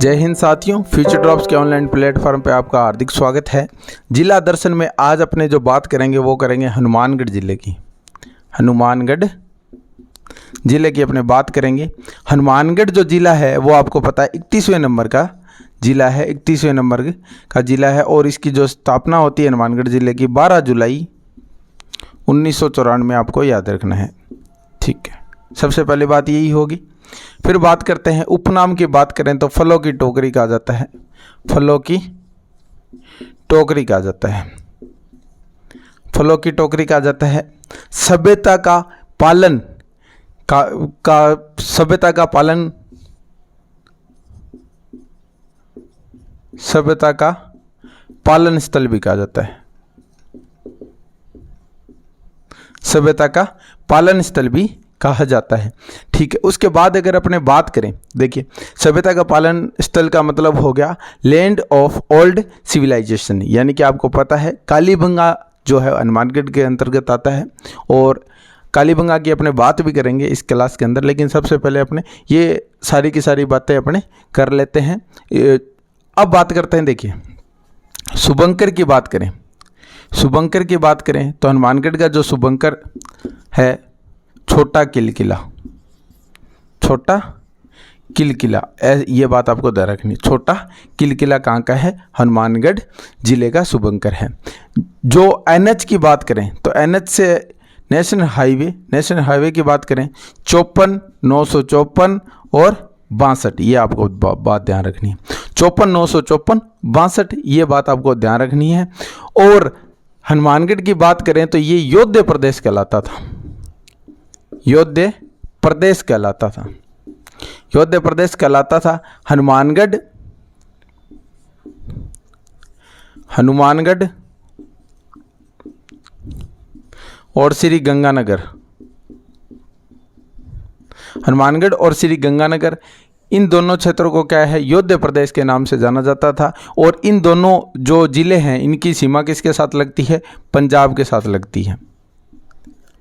जय हिंद साथियों, future drops के ऑनलाइन प्लेटफॉर्म पे आपका हार्दिक स्वागत है। जिला दर्शन में आज अपने जो बात करेंगे वो करेंगे हनुमानगढ़ ज़िले की। हनुमानगढ़ ज़िले की अपने बात करेंगे। हनुमानगढ़ जो ज़िला है वो आपको पता है 31वें नंबर का ज़िला है, 31वें नंबर का ज़िला है। और इसकी जो स्थापना होती है हनुमानगढ़ ज़िले की 12 जुलाई 1994 में, आपको याद रखना है। ठीक है, सबसे पहली बात यही होगी। फिर बात करते हैं उपनाम की बात करें तो फलों की टोकरी कहा जाता है। फलों की टोकरी कहा जाता है। फलों की टोकरी कहा जाता है। सभ्यता का पालन सभ्यता का पालन सभ्यता का पालन स्थल भी कहा जाता है। सभ्यता का पालन स्थल भी कहा जाता है। ठीक है, उसके बाद अगर अपने बात करें, देखिए सभ्यता का पालन स्थल का मतलब हो गया लैंड ऑफ ओल्ड सिविलाइजेशन, यानी कि आपको पता है कालीबंगा जो है हनुमानगढ़ के अंतर्गत आता है। और कालीबंगा की अपने बात भी करेंगे इस क्लास के अंदर, लेकिन सबसे पहले अपने ये सारी की सारी बातें अपने कर लेते हैं। अब बात करते हैं, देखिए शुभंकर की बात करें। शुभंकर की बात करें तो हनुमानगढ़ का जो शुभंकर है, छोटा किलकिला, छोटा किलकिला, ये बात आपको ध्यान रखनी। छोटा किलकिला कहाँ का है? हनुमानगढ़ जिले का शुभंकर है। जो एनएच की बात करें तो एनएच से नेशनल हाईवे की बात करें 54, 954 और 62, ये आपको बात ध्यान रखनी है। 54, 954, 62, ये बात आपको ध्यान रखनी है। और हनुमानगढ़ की बात करें तो ये योध्य प्रदेश कहलाता था। योध्य प्रदेश कहलाता था। योध्य प्रदेश कहलाता था। हनुमानगढ़ और श्री गंगानगर, हनुमानगढ़ और श्री गंगानगर, इन दोनों क्षेत्रों को क्या है? योध्य प्रदेश के नाम से जाना जाता था। और इन दोनों जो जिले हैं इनकी सीमा किसके साथ लगती है? पंजाब के साथ लगती है।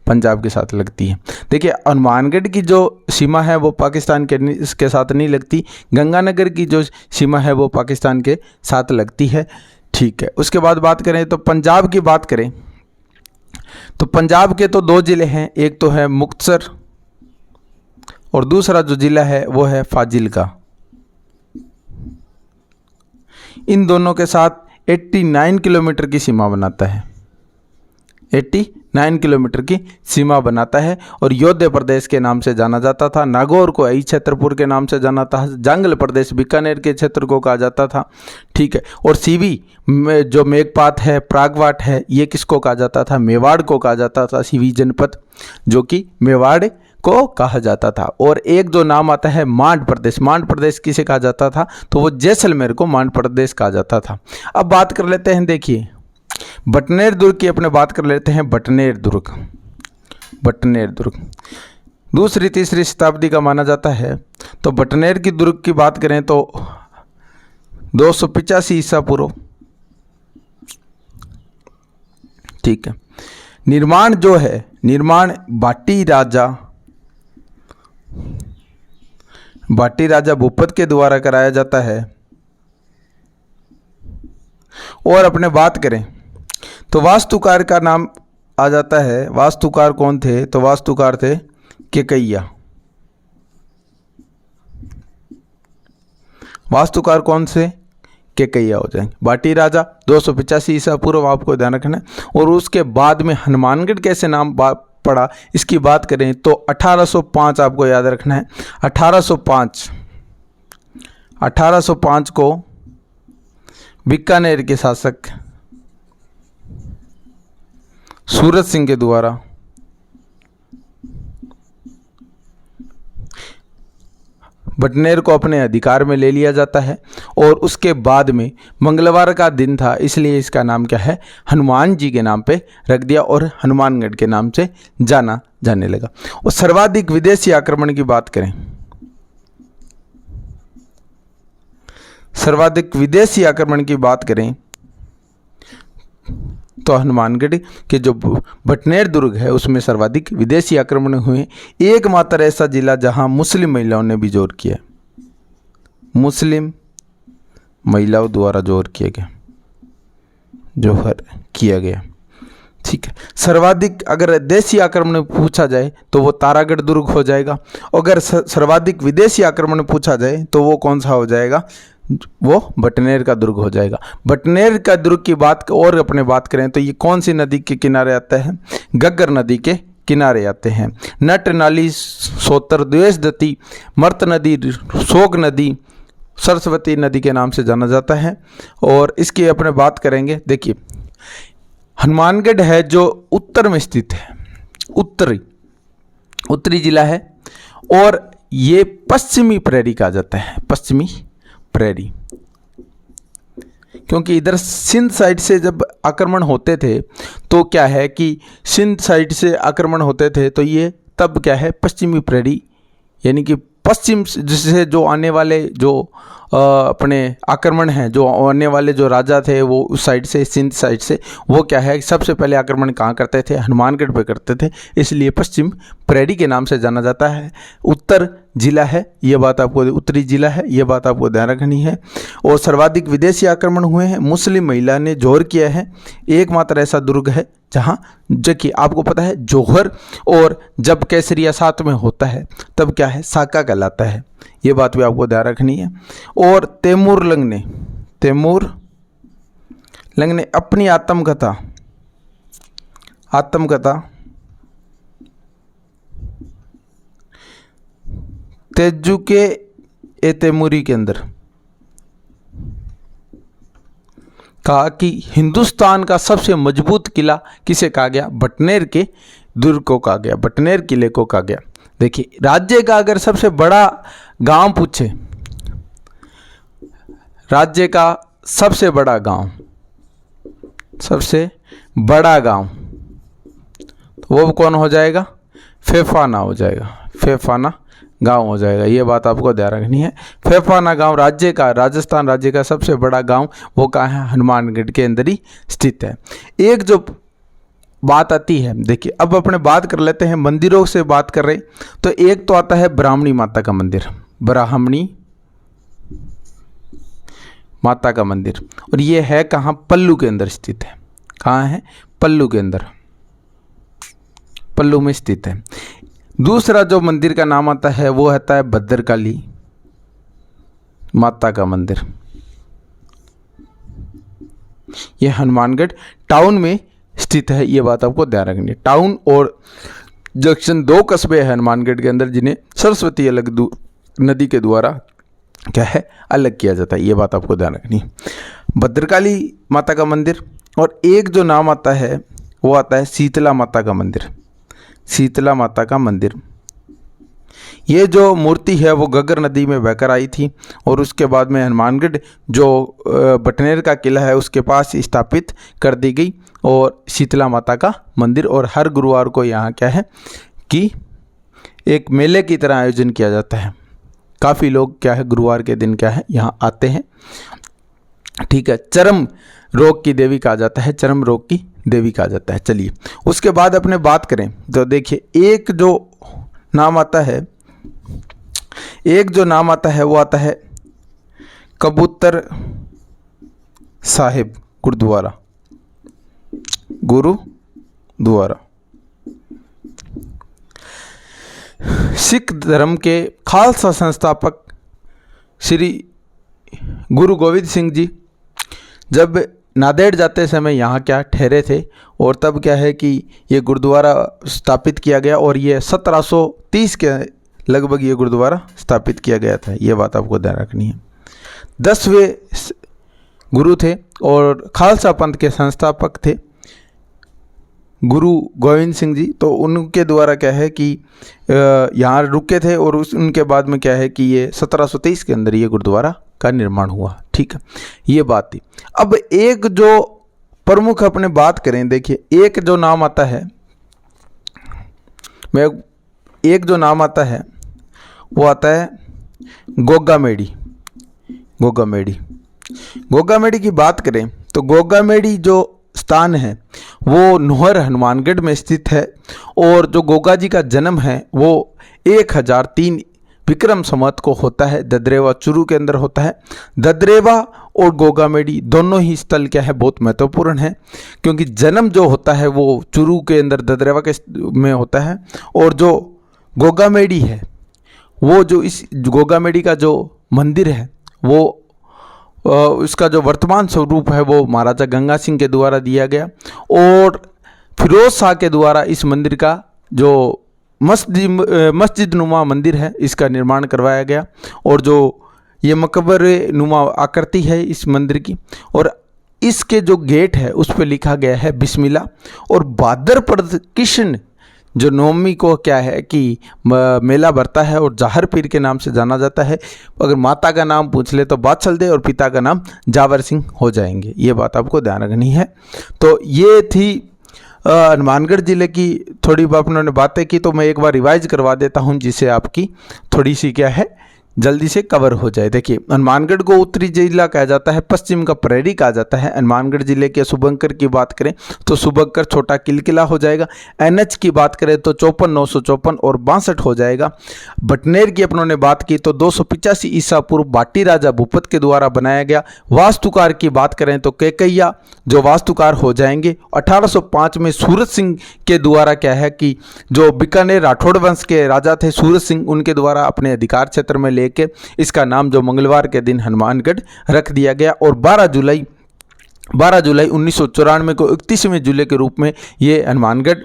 पंजाब के साथ लगती है। देखिए हनुमानगढ़ की जो सीमा है वो पाकिस्तान के इसके साथ नहीं लगती। गंगानगर की जो सीमा है वो पाकिस्तान के साथ लगती है। ठीक है, उसके बाद बात करें तो पंजाब की बात करें तो पंजाब के तो दो ज़िले हैं, एक तो है मुक्तसर और दूसरा जो ज़िला है वो है फाजिल्का। इन दोनों के साथ 89 किलोमीटर की सीमा बनाता है। 89 किलोमीटर की सीमा बनाता है। और योध्य प्रदेश के नाम से जाना जाता था। नागौर को आई छतरपुर के नाम से जाना था। जांगल प्रदेश बीकानेर के क्षेत्र को कहा जाता था। ठीक है, और सीवी में जो मेघपात है, प्रागवाट है, ये किसको कहा जाता था? मेवाड़ को कहा जाता था। सीवी जनपद जो कि मेवाड़ को कहा जाता था। और एक जो नाम आता है मांड प्रदेश, मांड प्रदेश किसे कहा जाता था? तो वो जैसलमेर को मांड प्रदेश कहा जाता था। अब बात कर लेते हैं, देखिए बटनेर दुर्ग की अपने बात कर लेते हैं। बटनेर दुर्ग दूसरी तीसरी शताब्दी का माना जाता है। तो बटनेर की दुर्ग की बात करें तो 285 ईसा पूर्व। ठीक है, निर्माण जो है, निर्माण बाटी राजा भूपत के द्वारा कराया जाता है। और अपने बात करें तो वास्तुकार का नाम आ जाता है। वास्तुकार कौन थे? तो वास्तुकार थे केकैया। वास्तुकार कौन से? केकैया हो जाएंगे। बाटी राजा 285 ईसा पूर्व, आपको ध्यान रखना है। और उसके बाद में हनुमानगढ़ कैसे नाम पड़ा इसकी बात करें तो 1805 आपको याद रखना है। 1805 को बीकानेर के शासक सूरत सिंह के द्वारा बटनेर को अपने अधिकार में ले लिया जाता है। और उसके बाद में मंगलवार का दिन था, इसलिए इसका नाम क्या है? हनुमान जी के नाम पे रख दिया और हनुमानगढ़ के नाम से जाना जाने लगा। और सर्वाधिक विदेशी आक्रमण की बात करें, सर्वाधिक विदेशी आक्रमण की बात करें तो हनुमानगढ़ के जो बटनेर दुर्ग है उसमें सर्वाधिक विदेशी आक्रमण हुए। एकमात्र ऐसा जिला जहां मुस्लिम महिलाओं ने भी जोर किया, मुस्लिम महिलाओं द्वारा जोहर किया गया। ठीक है। सर्वाधिक अगर देशी आक्रमण पूछा जाए तो वो तारागढ़ दुर्ग हो जाएगा। अगर सर्वाधिक विदेशी आक्रमण पूछा जाए तो वो कौन सा हो जाएगा, वो बटनेर का दुर्ग हो जाएगा। बटनेर का दुर्ग की बात और अपने बात करें तो ये कौन सी नदी के किनारे आता है, घग्गर नदी के किनारे आते हैं। नट नाली, सोतर, द्वेषदती, मर्त नदी, शोक नदी, सरस्वती नदी के नाम से जाना जाता है। और इसकी अपने बात करेंगे, देखिए हनुमानगढ़ है जो उत्तर में स्थित है, उत्तरी जिला है, और ये पश्चिमी प्रैरी कहा जाता है, पश्चिमी प्रैरी, क्योंकि इधर सिंध साइड से जब आक्रमण होते थे तो क्या है कि सिंध साइड से आक्रमण होते थे तो ये तब क्या है पश्चिमी प्रैरी, यानी कि पश्चिम से जो आने वाले जो अपने आक्रमण हैं, जो आने वाले जो राजा थे वो उस साइड से, सिंध साइड से, वो क्या है सबसे पहले आक्रमण कहाँ करते थे, हनुमानगढ़ पे करते थे, इसलिए पश्चिम प्रैरी के नाम से जाना जाता है। उत्तर जिला है, ये बात आपको, उत्तरी जिला है, ये बात आपको ध्यान रखनी है। और सर्वाधिक विदेशी आक्रमण हुए हैं, मुस्लिम महिला ने जोहर किया है, एकमात्र ऐसा दुर्ग है जहाँ, जो कि आपको पता है जोहर और जब केसरिया साथ में होता है तब क्या है साका कहलाता है, ये बात भी आपको ध्यान रखनी है। और तैमूर लंग ने अपनी आत्मकथा तेजुके ए तैमूरी के अंदर कहा कि हिंदुस्तान का सबसे मजबूत किला किसे कहा गया, बटनेर के दुर्ग को कहा गया, बटनेर किले को कहा गया। देखिए राज्य का अगर सबसे बड़ा गांव पूछे, राज्य का सबसे बड़ा गांव तो वो कौन हो जाएगा, फेफाना हो जाएगा, फेफाना गांव हो जाएगा, ये बात आपको ध्यान रखनी है। फेफाना गांव राज्य का, राजस्थान राज्य का सबसे बड़ा गांव वो कहाँ है, हनुमानगढ़ के अंदर ही स्थित है। एक जो बात आती है, देखिए अब अपने बात कर लेते हैं मंदिरों से बात कर रहे, तो एक तो आता है ब्राह्मणी माता का मंदिर, ब्राह्मणी माता का मंदिर, और ये है कहाँ, पल्लू के अंदर स्थित है। कहाँ है, पल्लू के अंदर, पल्लू में स्थित है। दूसरा जो मंदिर का नाम आता है वो आता है भद्रकाली माता का मंदिर, ये हनुमानगढ़ टाउन में स्थित है, ये बात आपको ध्यान रखनी है। टाउन और जंक्शन 2 कस्बे हैं हनुमानगढ़ के अंदर जिन्हें सरस्वती नदी के द्वारा क्या है अलग किया जाता है, ये बात आपको ध्यान रखनी है। भद्रकाली माता का मंदिर, और एक जो नाम आता है वो आता है शीतला माता का मंदिर, शीतला माता का मंदिर। ये जो मूर्ति है वो घग्गर नदी में बहकर आई थी और उसके बाद में हनुमानगढ़ जो बटनेर का किला है उसके पास स्थापित कर दी गई, और शीतला माता का मंदिर। और हर गुरुवार को यहाँ क्या है कि एक मेले की तरह आयोजन किया जाता है, काफ़ी लोग क्या है गुरुवार के दिन क्या है यहाँ आते हैं। ठीक है, चर्म रोग की देवी कहा जाता है, चर्म रोग की देवी कहा जाता है। चलिए उसके बाद अपने बात करें तो देखिए एक जो नाम आता है वो आता है कबूतर साहिब गुरुद्वारा। सिख धर्म के खालसा संस्थापक श्री गुरु गोविंद सिंह जी जब नांदेड़ जाते समय यहाँ क्या ठहरे थे, और तब क्या है कि ये गुरुद्वारा स्थापित किया गया, और ये 1730 के लगभग ये गुरुद्वारा स्थापित किया गया था, ये बात आपको ध्यान रखनी है। 10वें गुरु थे और खालसा पंथ के संस्थापक थे गुरु गोविंद सिंह जी, तो उनके द्वारा क्या है कि यहाँ रुके थे, और उनके बाद में क्या है कि ये 1723 के अंदर ये गुरुद्वारा का निर्माण हुआ। ठीक है, ये बात थी। अब एक जो प्रमुख अपने बात करें, देखिए एक जो नाम आता है वो आता है गोगामेड़ी। गोगामेड़ी की बात करें तो गोगामेड़ी जो स्थान है वो नोहर हनुमानगढ़ में स्थित है, और जो गोगा जी का जन्म है वो 1003 विक्रम संवत को होता है, ददरेवा चुरू के अंदर होता है। ददरेवा और गोगामेडी दोनों ही स्थल क्या है बहुत महत्वपूर्ण है, क्योंकि जन्म जो होता है वो चुरू के अंदर ददरेवा के में होता है, और जो गोगामेडी है वो जो इस गोगामेडी का जो मंदिर है वो इसका जो वर्तमान स्वरूप है वो महाराजा गंगा सिंह के द्वारा दिया गया, और फिरोज शाह के द्वारा इस मंदिर का जो मस्जिद नुमा मंदिर है इसका निर्माण करवाया गया, और जो ये मकबरे नुमा आकृति है इस मंदिर की, और इसके जो गेट है उस पर लिखा गया है बिस्मिल्लाह। और भाद्रपद कृष्ण जो नवमी को क्या है कि मेला भरता है और जाहर पीर के नाम से जाना जाता है। अगर माता का नाम पूछ ले तो बादशाह दे और पिता का नाम जावर सिंह हो जाएंगे, ये बात आपको ध्यान रखनी है। तो ये थी हनुमानगढ़ ज़िले की थोड़ी उन्होंने बातें की, तो मैं एक बार रिवाइज करवा देता हूँ जिससे आपकी थोड़ी सी क्या है जल्दी से कवर हो जाए। देखिए, हनुमानगढ़ को उत्तरी जिला कहा जाता है, पश्चिम का प्रहरी कहा जाता है। हनुमानगढ़ जिले के शुभंकर की बात करें तो शुभंकर छोटा किलकिला हो जाएगा। एनएच की बात करें तो 54,954 और 62 हो जाएगा। बटनेर की अपनों बात की तो 285 ईसा पूर्व भाटी राजा भूपत के द्वारा बनाया गया। वास्तुकार की बात करें तो केकैया जो वास्तुकार हो जाएंगे। 1805 में सूरत सिंह के द्वारा क्या है कि जो बीकानेर राठौड़ वंश के राजा थे सूरत सिंह, उनके द्वारा अपने अधिकार क्षेत्र में के इसका नाम जो मंगलवार के दिन हनुमानगढ़ रख दिया गया। और 12 जुलाई 1994 को 31वें जिले के रूप में ये हनुमानगढ़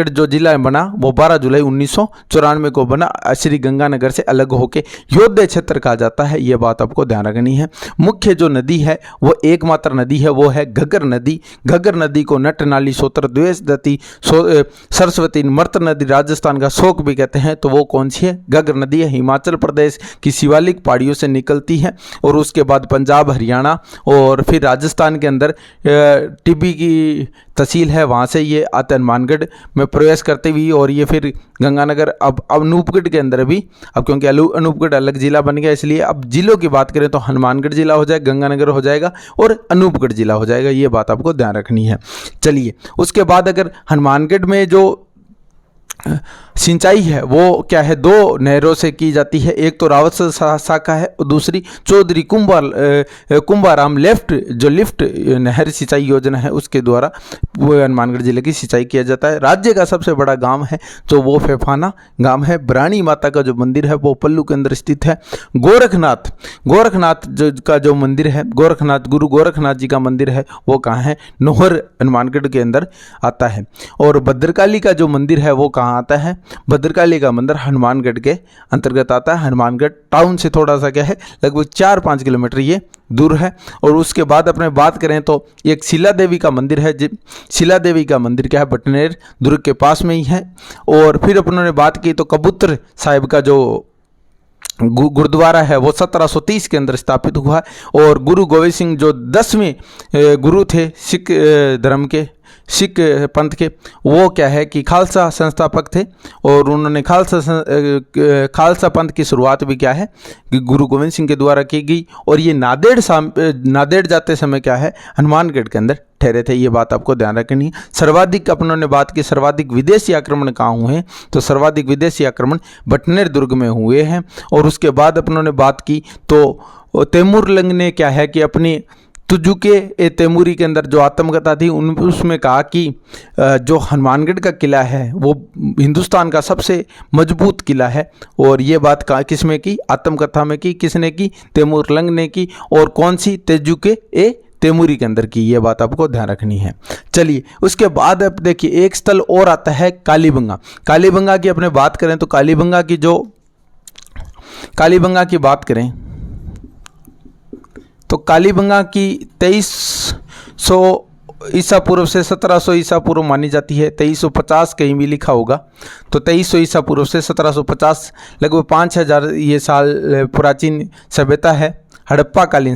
जो जिला बना वो 12 जुलाई 1994 को बना। श्री गंगानगर से अलग होके योध्या क्षेत्र कहा जाता है, ये बात आपको ध्यान रखनी है। मुख्य जो नदी है वो एकमात्र नदी है वो है घग्गर नदी। घग्गर नदी को नट नाली सोत्र द्वेषदती सरस्वती मर्त नदी राजस्थान का शोक भी कहते हैं, तो वो कौन सी है? घग्गर नदी है। हिमाचल प्रदेश की शिवालिक पहाड़ियों से निकलती है और उसके बाद पंजाब हरियाणा और फिर राजस्थान के अंदर टिब्बी की तहसील है वहाँ से ये आते हनुमानगढ़ में प्रवेश करते हुए, और ये फिर गंगानगर अब अनूपगढ़ के अंदर भी, अब क्योंकि अनूपगढ़ अलग जिला बन गया इसलिए अब जिलों की बात करें तो हनुमानगढ़ जिला हो जाएगा, गंगानगर हो जाएगा और अनूपगढ़ जिला हो जाएगा, ये बात आपको ध्यान रखनी है। चलिए, उसके बाद अगर हनुमानगढ़ में जो सिंचाई है वो क्या है, दो नहरों से की जाती है। एक तो रावत शाखा है और दूसरी चौधरी कुंभाराम लिफ्ट नहर सिंचाई योजना है, उसके द्वारा वो हनुमानगढ़ जिले की सिंचाई किया जाता है। राज्य का सबसे बड़ा गांव है जो वो फेफाना गांव है। बरानी माता का जो मंदिर है वो पल्लू के अंदर स्थित है। गोरखनाथ का जो मंदिर है, गुरु गोरखनाथ जी का मंदिर है वो कहाँ है? नोहर हनुमानगढ़ के अंदर आता है। और भद्रकाली का जो मंदिर है वो कहाँ आता है? भद्रकाली का मंदिर हनुमानगढ़ के अंतर्गत आता है। हनुमानगढ़ टाउन से थोड़ा सा क्या है, लगभग 4-5 किलोमीटर ये दूर है। और उसके बाद अपने बात करें तो एक शिला देवी का मंदिर है। शिला देवी का मंदिर क्या है? बटनेर दुर्ग के पास में ही है। और फिर अपनों ने बात की तो कबूतर साहिब का जो गुरुद्वारा है वो 1730 के अंदर स्थापित हुआ है। और गुरु गोविंद सिंह जो 10वें गुरु थे सिख धर्म के, सिख पंथ के, वो क्या है कि खालसा संस्थापक थे और उन्होंने खालसा पंथ की शुरुआत भी क्या है कि गुरु गोविंद सिंह के द्वारा की गई। और ये नांदेड़ जाते समय क्या है, हनुमानगढ़ के अंदर ठहरे थे, ये बात आपको ध्यान रखनी है। सर्वाधिक अपनों ने बात की सर्वाधिक विदेशी आक्रमण कहाँ हुए हैं, तो सर्वाधिक विदेशी आक्रमण बटनेर दुर्ग में हुए हैं। और उसके बाद अपनों ने बात की तो तैमूरलंग ने क्या है कि अपनी तुजुके तैमूरी के अंदर जो आत्मकथा थी उसमें कहा कि जो हनुमानगढ़ का किला है वो हिंदुस्तान का सबसे मजबूत किला है। और ये बात कहा किसमें की? आत्मकथा में की। किसने की? तैमूरलंग ने की। और कौन सी? तुजुके तैमूरी के अंदर की, ये बात आपको ध्यान रखनी है। चलिए, उसके बाद अब देखिए एक स्थल और आता है कालीबंगा। कालीबंगा की अपने बात करें तो कालीबंगा की बात करें तो कालीबंगा की 2300 ईसा पूर्व से 1700 ईसा पूर्व मानी जाती है। 2350 कहीं भी लिखा होगा तो 2300 ईसा पूर्व से 1750 लगभग 5000 ये साल प्राचीन सभ्यता है। हड़प्पा कालीन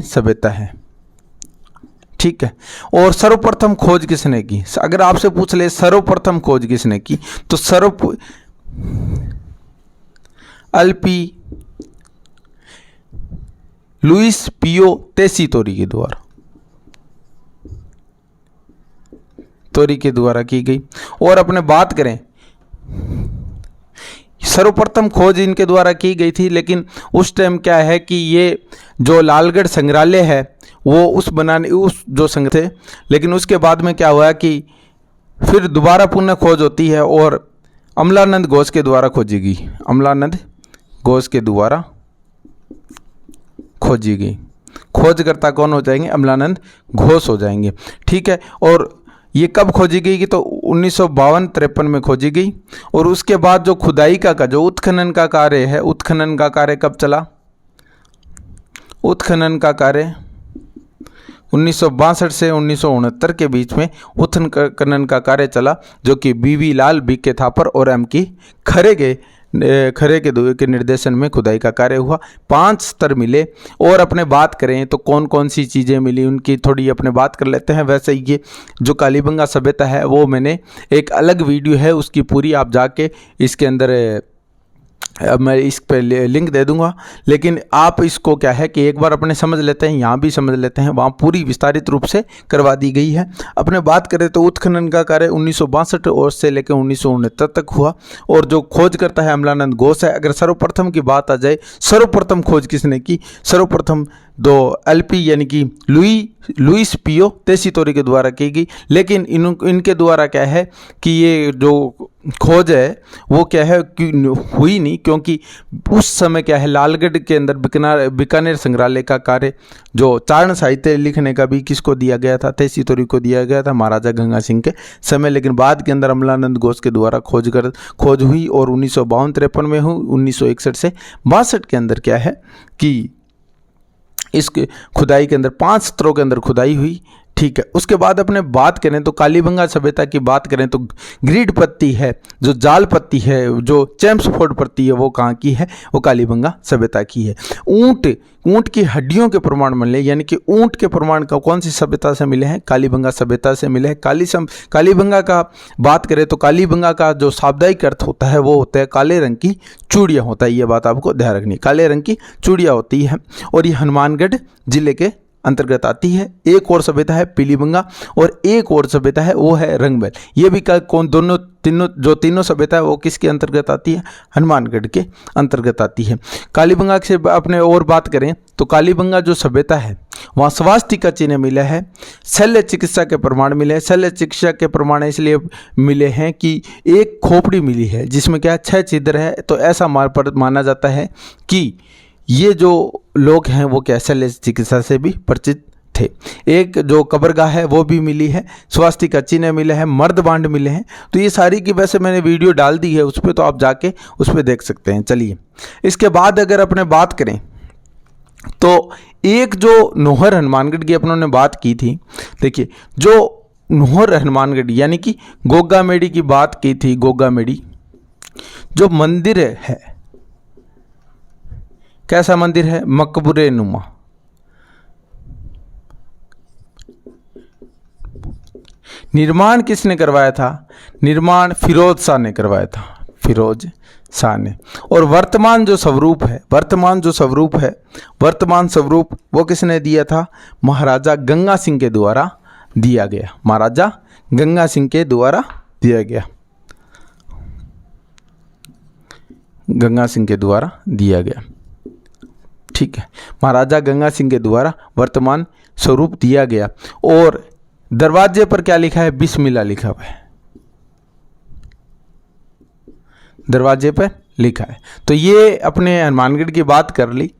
सभ्यता है, ठीक है। और सर्वप्रथम खोज किसने की? अगर आपसे पूछ ले सर्वप्रथम खोज किसने की तो लुइस पियो तेसीतोरी के द्वारा की गई। और अपने बात करें सर्वप्रथम खोज इनके द्वारा की गई थी, लेकिन उस टाइम क्या है कि ये जो लालगढ़ संग्रहालय है वो उस जो संघ थे, लेकिन उसके बाद में क्या हुआ कि फिर दोबारा पुनः खोज होती है और अमलानंद घोष के द्वारा खोजी गई, अमलानंद घोष के द्वारा खोजी गई। खोजकर्ता कौन हो जाएंगे? अमलानंद घोष हो जाएंगे। ठीक है, और ये कब खोजी गई कि तो 1952-53 में खोजी गई। और उसके बाद जो खुदाई का जो उत्खनन का कार्य है, उत्खनन का कार्य कब चला? उत्खनन का कार्य 1962 से 1969 के बीच में उत्खनन का कार्य चला, जो कि बीवी लाल, बीके थापर और एम की खरे के निर्देशन में खुदाई का कार्य हुआ। 5 स्तर मिले। और अपने बात करें तो कौन कौन सी चीज़ें मिली उनकी थोड़ी अपने बात कर लेते हैं। वैसे ये जो कालीबंगा सभ्यता है वो मैंने एक अलग वीडियो है उसकी पूरी आप जाके इसके अंदर मैं इस पे लिंक दे दूंगा, लेकिन आप इसको क्या है कि एक बार अपने समझ लेते हैं, यहाँ भी समझ लेते हैं, वहाँ पूरी विस्तारित रूप से करवा दी गई है। अपने बात करें तो उत्खनन का कार्य 1962 और से लेकर 1969 तक हुआ। और जो खोज करता है अमलानंद घोष है। अगर सर्वप्रथम की बात आ जाए, सर्वप्रथम खोज किसने की? सर्वप्रथम दो एलपी यानी कि लुइस पियो तेसीतोरी के द्वारा की गई। लेकिन इनके द्वारा क्या है कि ये जो खोज है वो क्या है कि हुई नहीं, क्योंकि उस समय क्या है लालगढ़ के अंदर बीकानेर संग्रहालय का कार्य जो चारण साहित्य लिखने का भी किसको दिया गया था? तेसीतोरी को दिया गया था, महाराजा गंगा सिंह के समय। लेकिन बाद के अंदर अमलानंद घोष के द्वारा खोज हुई और 1952-53 में हुई। 1961 से 62 के अंदर क्या है कि इस खुदाई के अंदर 5 स्तरों के अंदर खुदाई हुई। ठीक है, उसके बाद अपने बात करें तो कालीबंगा सभ्यता की बात करें तो ग्रीड पत्ती है, जो जाल पत्ती है, जो चैम्सफोर्ड पत्ती है, वो कहाँ की है? वो कालीबंगा सभ्यता की है। ऊंट की हड्डियों के प्रमाण मिले, यानी कि ऊंट के प्रमाण का कौन सी सभ्यता से मिले हैं? कालीबंगा सभ्यता से मिले हैं। कालीबंगा का बात करें तो कालीबंगा का जो शाब्दिक अर्थ होता है वो होता है काले रंग की चूड़ियाँ होता है। ये बात आपको ध्यान रखनी है, काले रंग की चूड़ियाँ होती है। और ये हनुमानगढ़ जिले के अंतर्गत आती है। एक और सभ्यता है पीलीबंगा और एक और सभ्यता है वो है रंगमहल। ये भी कौन तीनों सभ्यता है वो किसके अंतर्गत आती है? हनुमानगढ़ के अंतर्गत आती है। कालीबंगा से अपने और बात करें तो कालीबंगा जो सभ्यता है वहाँ स्वास्थ्य चिन्ह मिला है, शल्य चिकित्सा के प्रमाण मिले हैं। शल्य चिकित्सा के प्रमाण इसलिए मिले हैं कि एक खोपड़ी मिली है जिसमें क्या 6 छिद्र है, तो ऐसा माना जाता है कि ये जो लोग हैं वो क्या शल्य चिकित्सा से भी परिचित थे। एक जो कब्रगाह है वो भी मिली है, स्वास्थ्य का चिन्ह मिले हैं, मर्द बांड मिले हैं। तो ये सारी की वैसे मैंने वीडियो डाल दी है उस पर, तो आप जाके उस पर देख सकते हैं। चलिए, इसके बाद अगर अपने बात करें तो एक जो नोहर हनुमानगढ़ की अपनों ने बात की थी। देखिए, जो नोहर हनुमानगढ़ यानी कि गोगा मेड़ी की बात की थी। गोगा मेड़ी जो मंदिर है, कैसा मंदिर है? मकबरे नुमा। निर्माण किसने करवाया था? निर्माण फिरोज शाह ने करवाया था, फिरोज शाह ने। और वर्तमान जो स्वरूप वो किसने दिया था? महाराजा गंगा सिंह के द्वारा दिया गया। महाराजा गंगा सिंह के द्वारा दिया गया, गंगा सिंह के द्वारा दिया गया। ठीक है, महाराजा गंगा सिंह के द्वारा वर्तमान स्वरूप दिया गया। और दरवाजे पर क्या लिखा है? बिस्मिल्लाह लिखा हुआ है, दरवाजे पर लिखा है। तो ये अपने हनुमानगढ़ की बात कर ली।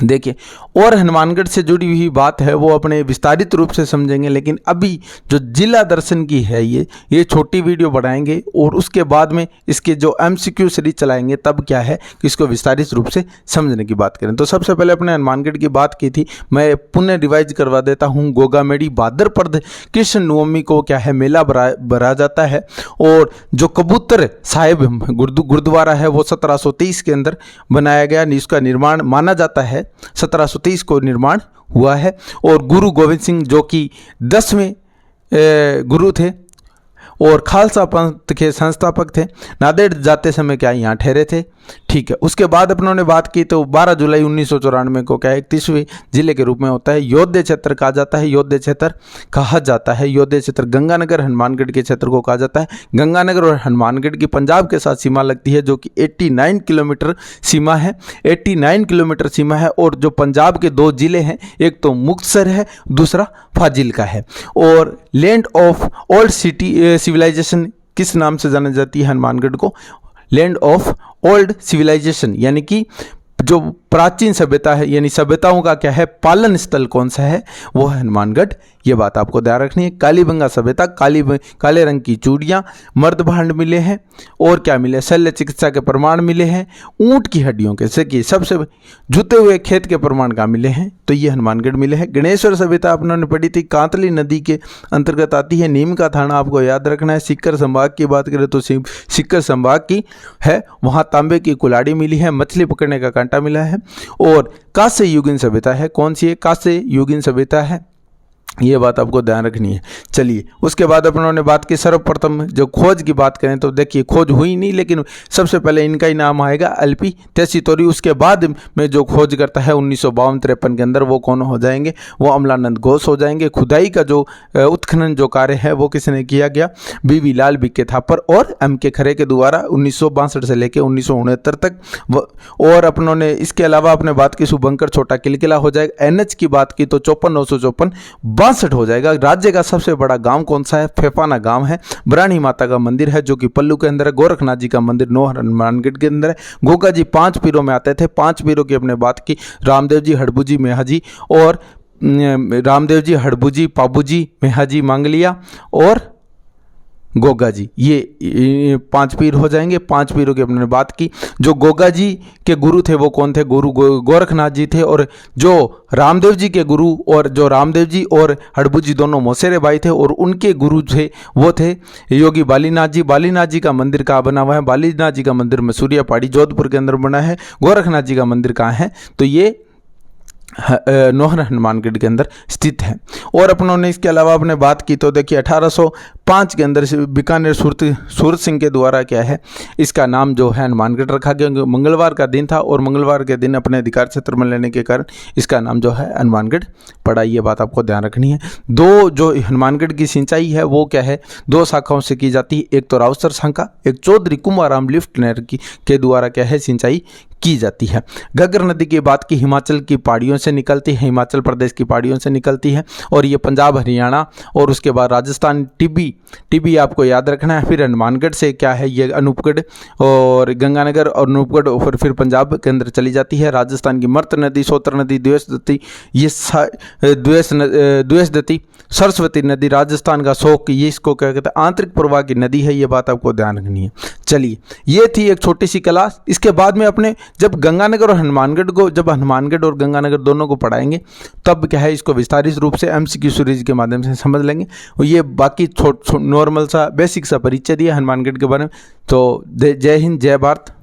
देखिए, और हनुमानगढ़ से जुड़ी हुई बात है वो अपने विस्तारित रूप से समझेंगे, लेकिन अभी जो जिला दर्शन की है ये छोटी वीडियो बनाएंगे और उसके बाद में इसके जो MCQ सीरीज चलाएंगे, तब क्या है कि इसको विस्तारित रूप से समझने की बात करें। तो सबसे पहले अपने हनुमानगढ़ की बात की थी, मैं पुनः रिवाइज करवा देता हूँ। गोगामेड़ी भाद्रपद कृष्ण नवमी को क्या है मेला भरा जाता है। और जो कबूतर साहिब गुरुद्वारा है वो 1730 के अंदर बनाया गया, इसका निर्माण माना जाता है 1730 को निर्माण हुआ है। और गुरु गोविंद सिंह जो कि 10वें गुरु थे और खालसा पंथ के संस्थापक थे, नांदेड़ जाते समय क्या यहाँ ठहरे थे। ठीक है। उसके बाद अपन ने बात की तो 12 जुलाई 1994 को क्या है 31वें जिले के रूप में होता है। योध्या क्षेत्र कहा जाता है, योध्या क्षेत्र कहा जाता है। योध्या क्षेत्र गंगानगर हनुमानगढ़ के क्षेत्र को कहा जाता है। गंगानगर और हनुमानगढ़ की पंजाब के साथ सीमा लगती है, जो कि 89 किलोमीटर सीमा है, 89 किलोमीटर सीमा है। और जो पंजाब के 2 जिले हैं, एक तो मुक्तसर है, दूसरा फाजिल्का है। और land of old city civilization किस नाम से जाना जाती है हनुमानगढ़ को? लैंड ऑफ ओल्ड सिविलाइजेशन, यानी कि जो प्राचीन सभ्यता है, यानी सभ्यताओं का क्या है पालन स्थल कौन सा है, वो है हनुमानगढ़। ये बात आपको ध्यान रखनी है। कालीबंगा सभ्यता, काले रंग की चूड़ियाँ, मर्द भांड मिले हैं, और क्या मिले? शल्य चिकित्सा के प्रमाण मिले हैं, ऊंट की हड्डियों के, से कि सबसे जुते हुए खेत के प्रमाण का मिले हैं, तो ये हनुमानगढ़ मिले हैं। गणेश्वर सभ्यता आपने पढ़ी थी, कांतली नदी के अंतर्गत आती है। नीम का थाना आपको याद रखना है। सिक्कर संभाग की बात करें तो सिक्कर संभाग की है, वहाँ तांबे की कुल्हाड़ी मिली है, मछली पकड़ने का कांटा मिला है। और कांस्य युगीन सभ्यता है, कौन सी है? कांस्य युगीन सभ्यता है, ये बात आपको ध्यान रखनी है। चलिए, उसके बाद अपनों ने बात की सर्वप्रथम जो खोज की बात करें तो देखिए खोज हुई नहीं, लेकिन सबसे पहले इनका ही नाम आएगा एलपी तेसीतोरी। उसके बाद में जो खोज करता है 1952-53 के अंदर, वो कौन हो जाएंगे? वो अमलानंद घोष हो जाएंगे। खुदाई का जो उत्खनन जो कार्य है वो किसने किया गया? बीवी लाल बिक्के थापर और एम के खरे के द्वारा 1962 से लेकर 1969 तक। और अपनों ने इसके अलावा अपने बात की शुभंकर छोटा किलकिला हो जाएगा। एनएच की बात की तो 54,954 62 हो जाएगा। राज्य का सबसे बड़ा गांव कौन सा है? फेफाना गांव है। ब्राह्णी माता का मंदिर है जो कि पल्लू के अंदर है। गोरखनाथ जी का मंदिर नोहर हनुमानगढ़ के अंदर है। गोगा जी 5 पीरों में आते थे। 5 पीरों की अपने बात की, रामदेव जी, हड़बू जी, मेहाजी और रामदेव जी, हड़बू जी, पाबू जी, मेहाजी, मांगलिया और गोगा जी, ये 5 पीर हो जाएंगे। 5 पीरों की अपने बात की। जो गोगा जी के गुरु थे वो कौन थे? गुरु गोरखनाथ जी थे। और जो रामदेव जी के गुरु, और जो रामदेव जी और हड़बू जी दोनों मौसेरे भाई थे, और उनके गुरु थे वो थे योगी बालीनाथ जी। बालीनाथ जी का मंदिर कहाँ बना हुआ है? बालीनाथ जी का मंदिर मसूरिया पहाड़ी जोधपुर के अंदर बना है। गोरखनाथ जी का मंदिर कहाँ है? तो ये नोहर हनुमानगढ़ के अंदर स्थित है। और अपनों ने इसके अलावा अपने बात की तो देखिए 1805 के अंदर बीकानेर सूरत सिंह के द्वारा क्या है इसका नाम जो है हनुमानगढ़ रखा गया। मंगलवार का दिन था और मंगलवार के दिन अपने अधिकार क्षेत्र में लेने के कारण इसका नाम जो है हनुमानगढ़ पड़ा। ये बात आपको ध्यान रखनी है। 2 जो हनुमानगढ़ की सिंचाई है वो क्या है 2 शाखाओं से की जाती है। एक तो रावसर शाखा, एक चौधरी कुमाराम लिफ्ट नहर के द्वारा क्या है सिंचाई की जाती है। घग्गर नदी की बात की हिमाचल की पहाड़ियों से निकलती है, हिमाचल प्रदेश की पहाड़ियों से निकलती है, और ये पंजाब, हरियाणा और उसके बाद राजस्थान टिब्बी आपको याद रखना है। फिर हनुमानगढ़ से क्या है ये अनूपगढ़ और गंगानगर और अनूपगढ़, और फिर पंजाब के अंदर चली जाती है। राजस्थान की मर्त नदी, सोतर नदी, द्वेषदती, ये द्वेषदती, सरस्वती नदी, राजस्थान का शोक, ये इसको क्या कहते हैं आंतरिक प्रवाह की नदी है। ये बात आपको ध्यान रखनी है। चलिए, ये थी एक छोटी सी क्लास। इसके बाद में अपने जब गंगानगर और हनुमानगढ़ को, जब हनुमानगढ़ और गंगानगर दोनों को पढ़ाएंगे तब क्या है इसको विस्तारित रूप से एमसीक्यू सीरीज के माध्यम से समझ लेंगे। और ये बाकी नॉर्मल सा बेसिक सा परिचय दिया हनुमानगढ़ के बारे में। तो जय हिंद, जय भारत।